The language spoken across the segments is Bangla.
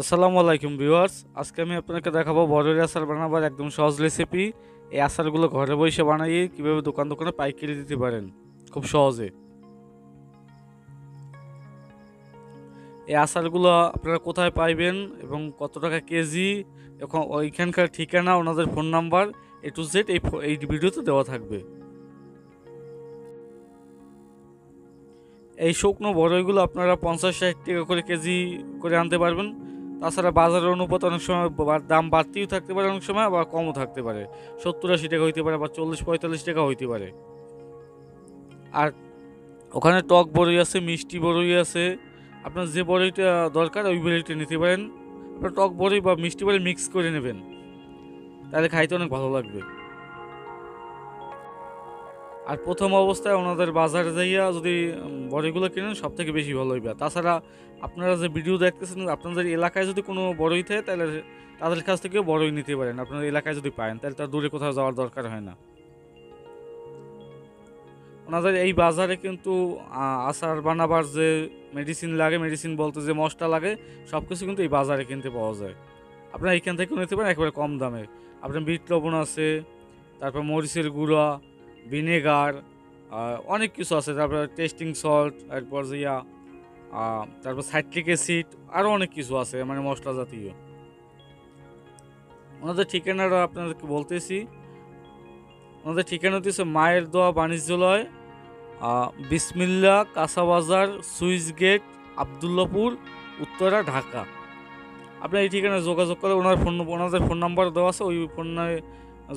আসসালামু আলাইকুম ভিউয়ার্স, আজকে আমি আপনাকে দেখাবো বড়ের আচার বানাবার একদম সহজ রেসিপি। এই আচারগুলো ঘরে বসে বানিয়ে কিভাবে দোকান দোকানে পাইকারি দিতে পারেন খুব সহজে। এই আচারগুলো আপনারা কোথায় পাইবেন এবং কত টাকা কেজি, এখন ওইখানকার ঠিকানা, ওনাদের phone number, A to Z এই ভিডিওতে দেওয়া থাকবে। এই শুকনো বড়ইগুলো আপনারা 50-60 টাকা করে কেজি করে আনতে পারবেন। তাছাড়া বাজারের অনুপাতে অনেক সময় দাম বাড়তিও থাকতে পারে, অনেক সময় আবার কমও থাকতে পারে। 70-80 টাকা হইতে পারে, আবার 40-45 টাকা হইতে পারে। আর ওখানে টক বড়ই আছে, মিষ্টি বড়ই আছে। আপনার যে বড়ইটা দরকার ওই বড়ইটা নিতে পারেন। আপনার টক বড়ই বা মিষ্টি বড়ই মিক্স করে নেবেন, তাহলে খাইতে অনেক ভালো লাগবে। আর প্রথম অবস্থায় ওনাদের বাজারে যাইয়া যদি বড়িগুলো কিনেন, সব থেকে বেশি ভালো হইবে। তাছাড়া আপনারা যে ভিডিও দেখতেছেন, আপনাদের এলাকায় যদি কোনো বড়ই থাকে, তাহলে তাদের কাছ থেকেও বড়ই নিতে পারেন। আপনার এলাকায় যদি পায়েন, তাহলে তার দূরে কোথাও যাওয়ার দরকার হয় না। ওনাদের এই বাজারে কিন্তু আচার বানাবার যে মেডিসিন লাগে, মেডিসিন বলতে যে মশলা লাগে, সব কিছু কিন্তু এই বাজারে কিনতে পাওয়া যায়। আপনারা এইখান থেকেও নিতে পারেন একেবারে কম দামে। আপনার বিট লবণ আছে, তারপর মরিচের গুঁড়া, ভিনেগার, অনেক কিছু আছে। তারপর টেস্টিং সল্ট, এরপর যে তারপর সাইট্রিক অ্যাসিড, আরও অনেক কিছু আছে মানে মশলা জাতীয়। ওনাদের ঠিকানাটা আপনাদেরকে বলতেছি। ওনাদের ঠিকানা হচ্ছে মায়ের দোয়া বাণিজ্যালয়, বিসমিল্লা, কাঁচাবাজার, সুইচ গেট, আবদুল্লাপুর, উত্তরা, ঢাকা। আপনার এই ঠিকানায় যোগাযোগ করে ওনাদের ফোন নাম্বার দেওয়া আছে, ওই ফোনে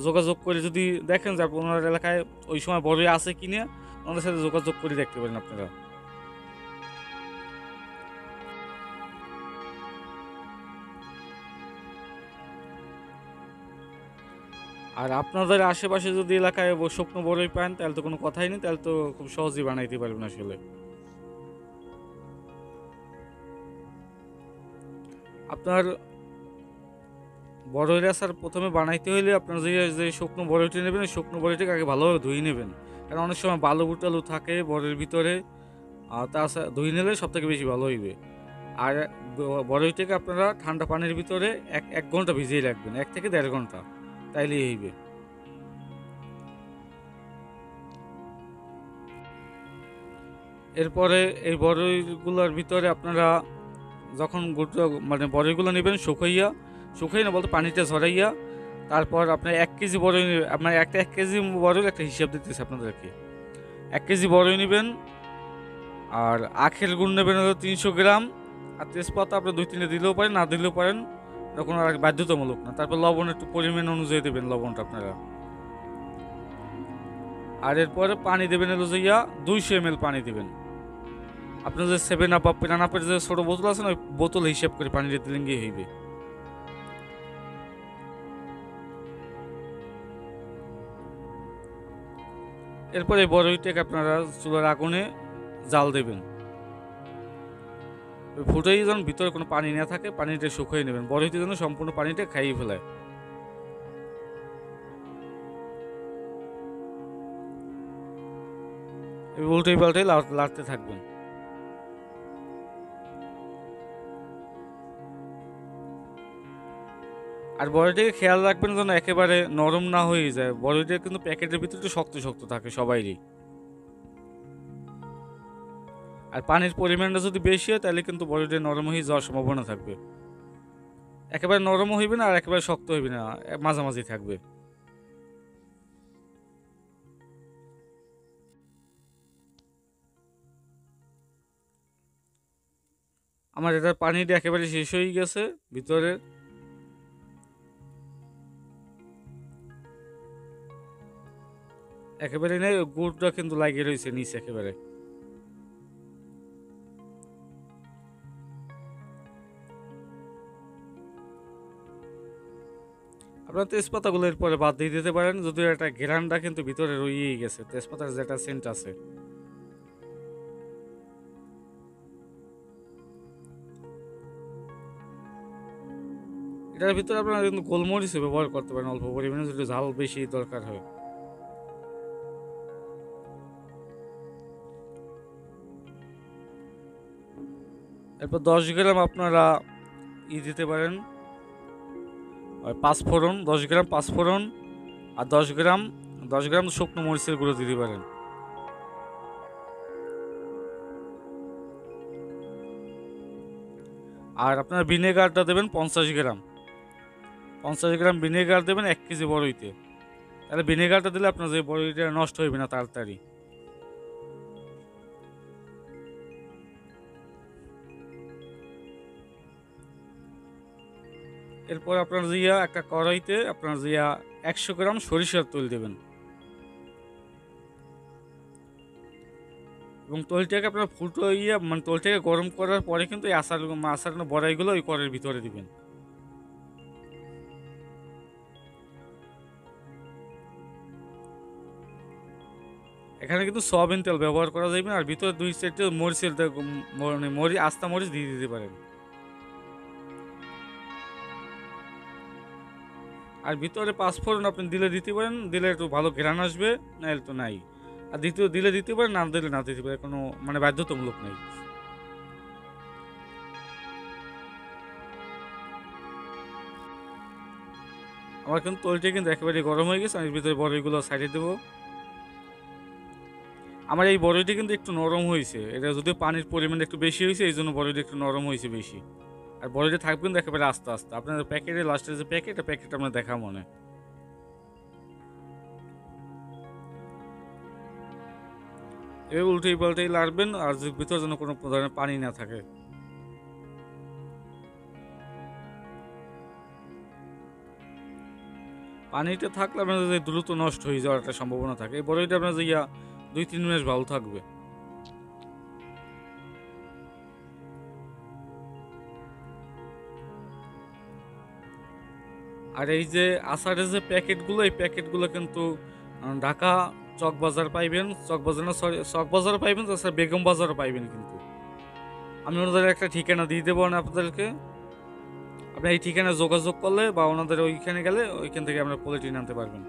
যোগাযোগ করে যদি দেখেন যে ওনার এলাকায় ওই সময় বড়ই আছে কিনা, ওনাদের সাথে যোগাযোগ করে দেখতে পারেন আপনারা। আর আপনাদের আশেপাশে যদি এলাকায় শুকনো বড়ই পান, তাহলে তো কোনো কথাই নেই, তাহলে তো খুব সহজেই বানাইতে পারবেন আসলে। আপনার বড়ইর আচার প্রথমে বানাইতে হইলে আপনার যে শুকনো বড়ইটি নেবেন, শুকনো বড়ইটাকে আগে ভালোভাবে ধুয়ে নেবেন। কারণ অনেক সময় বালু বুটালু থাকে বড়ির ভিতরে, তাছাড়া ধুয়ে নিলে সব থেকে বেশি ভালো হইবে। আর বড়ইটাকে আপনারা ঠান্ডা পানির ভিতরে এক এক ঘন্টা ভিজিয়ে রাখবেন, 1 থেকে 1.5 ঘন্টা, তাইলেই হইবে। এরপরে এই বড়ইগুলোর ভিতরে আপনারা যখন মানে বড়ইগুলো নেবেন শুকাইয়া না বলতে পানিটা ঝরাইয়া, তারপর আপনার 1 কেজি বড়ই আপনার 1 কেজি বড়ই একটা হিসাব দিতেছে আপনাদেরকে। 1 কেজি বড়ই নেবেন, আর আখের গুড় নেবেন হলো 300 গ্রাম, আর তেজপাতা আপনি 2-3টে দিলেও পারেন, না দিলেও পারেন, এটা কোনো আর বাধ্যতামূলক না। তারপর লবণ একটু পরিমাণ অনুযায়ী দেবেন লবণটা আপনারা। আর এরপরে পানি দেবেন হলো যাইয়া 200 ml পানি দেবেন। আপনার যে 7 আপ বা পিরানাপের যে ছোট বোতল আছে না, ওই বোতল হিসাব করে পানিটা দিলেন গিয়ে হইবে। এরপরে এই বড়ইটাকে আপনারা চুলার আগুনে জাল দেবেন। ফুটেই যেন ভিতরে কোনো পানি না থাকে, পানিটা শুকিয়ে নেবেন। বড়ইতে যেন সম্পূর্ণ পানিটা খাইয়ে ফেলায়। উল্টেই পাল্টেই লাড়তে থাকবেন। আর বড়িটাকে খেয়াল রাখবেন যেন একেবারে নরম না হয়ে যায়। বড়িটা কিন্তু প্যাকেটের ভিতরে একটু শক্ত শক্ত থাকে সবাইরই। আর পানির পরিমাণটা যদি বেশি হয়, তাহলে কিন্তু বড়িটা নরম হয়ে যাওয়ার সম্ভাবনা থাকবে। একেবারে নরমও হইবে না, আর একেবারে শক্ত হইবে না, মাঝামাঝি থাকবে। আমার এটার পানিটা একেবারে শেষ হয়ে গেছে ভিতরে। একেবারে নেই, গুড়টা কিন্তু লাগিয়ে রয়েছে নিচে একেবারে। আপনার তেজপাতাগুলো এরপরে বাদ দিয়ে দিতে পারেন, যদিও একটা ঘেরানটা কিন্তু ভিতরে রয়েই গেছে, তেজপাতার যেটা সেন্ট আছে। এটার ভিতরে আপনারা কিন্তু গোলমরিচ ব্যবহার করতে পারেন অল্প পরিমাণে, যদি ঝাল বেশি দরকার হয়। এরপর 10 গ্রাম আপনারা দিতে পারেন, পাঁচফোড়ন 10 গ্রাম পাঁচফোড়ন, আর 10 গ্রাম শুকনো মরিচের গুঁড়ো দিতে পারেন। আর আপনার ভিনেগারটা দেবেন 50 গ্রাম, 50 গ্রাম ভিনেগার দেবেন 1 কেজি বড়ইতে। তাহলে ভিনেগারটা দিলে আপনার যে বড়িটা নষ্ট হইবে না তাড়াতাড়ি। এরপর আপনার জিয়া একটা কড়াইতে আপনার জিয়া 100 গ্রাম সরিষার তেল দেবেন, এবং তেলটাকে আপনার ফুটিয়ে মানে তেলটাকে গরম করার পরে কিন্তু এই আচার বড়াইগুলো ওই কড়াইয়ের ভিতরে দিবেন। এখানে কিন্তু সয়াবিন তেল ব্যবহার করা যাবে না, আর ভিতরে 2 সাইডে মরিচের মানে আস্তা মরিচ দিয়ে দিতে পারেন। আর ভিতরে পাঁচফোড়ন আপনি দিলে দিতে পারেন, দিলে একটু ভালো ঘ্রাণ আসবে, না তো নাই। আর দ্বিতীয় দিলে দিতে পারেন, না দিলে না দিতে পারে, কোনো মানে বাধ্যতামূলক নেই। আমার কিন্তু তৈলটা কিন্তু একেবারে গরম হয়ে গেছে, আমি ভিতরে বড়িগুলো সাইডে দেবো। আমার এই বড়িটা কিন্তু একটু নরম হয়েছে, এটা যদিও পানির পরিমাণ একটু বেশি হয়েছে, এই জন্য বড়িটা একটু নরম হয়েছে বেশি। আর বড়িটা থাকবে কিন্তু একেবারে আস্তে আস্তে, আপনার প্যাকেটে লাস্টের যে প্যাকেট আপনার দেখা মনে। এবার উল্টেই পাল্টেই লাড়বেন, আর ভিতরে যেন কোনো ধরনের পানি না থাকে। পানিটা থাকলে আপনার যে দ্রুত নষ্ট হয়ে যাওয়ার একটা সম্ভাবনা থাকে। এই বড়িটা আপনার যে 2-3 মাস ভালো থাকবে। আর এই যে আচারের যে প্যাকেটগুলো, এই প্যাকেটগুলো কিন্তু ঢাকা চকবাজার পাইবেন, চকবাজার না সরি চকবাজার পাইবেন, তাছাড়া বেগম বাজারও পাইবেন। কিন্তু আমি ওনাদের একটা ঠিকানা দিয়ে দেবো না আপনাদেরকে, আপনি এই ঠিকানায় যোগাযোগ করলে বা ওনাদের ওইখানে গেলে ওইখান থেকে আপনার পলিটিন আনতে পারবেন।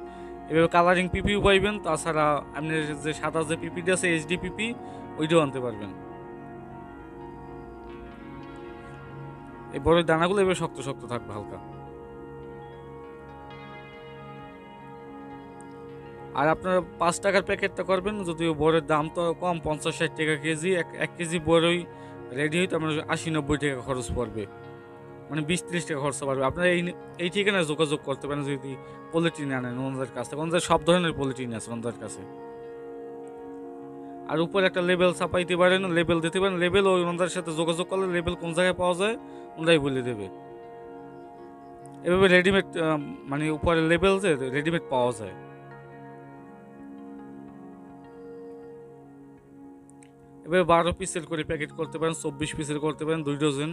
এভাবে কালারিং পিপিও পাইবেন, তাছাড়া আপনি যে সাদা যে পিপিটি আছে এইচডি পিপি, ওইটাও আনতে পারবেন। এই বড় দানাগুলো এভাবে শক্ত শক্ত থাকবে হালকা। আর আপনার 5 টাকার প্যাকেটটা করবেন, যদিও বড়ের দাম তো কম, 50-60 টাকা কেজি। 1 কেজি বড়ই রেডি হইতে আপনার 80-90 টাকা খরচ পড়বে, মানে 20-30 টাকা খরচ পড়বে। আপনার এই ঠিকানায় যোগাযোগ করতে পারেন যদি পলিটিন আনেন ওনাদের কাছ থেকে। ওনাদের সব ধরনের পলিটিন আছে ওনাদের কাছে। আর উপরে একটা লেবেল ছাপাইতে পারেন, লেবেল দিতে পারেন। লেবেল ওই ওনাদের সাথে যোগাযোগ করলে লেবেল কোন জায়গায় পাওয়া যায় ওনারাই বলে দেবে। এভাবে রেডিমেড মানে উপরে লেবেল যে রেডিমেড পাওয়া যায়। এভাবে 12 পিসের করে প্যাকেট করতে পারেন, 24 পিসের করতে পারেন, 2 ডজন।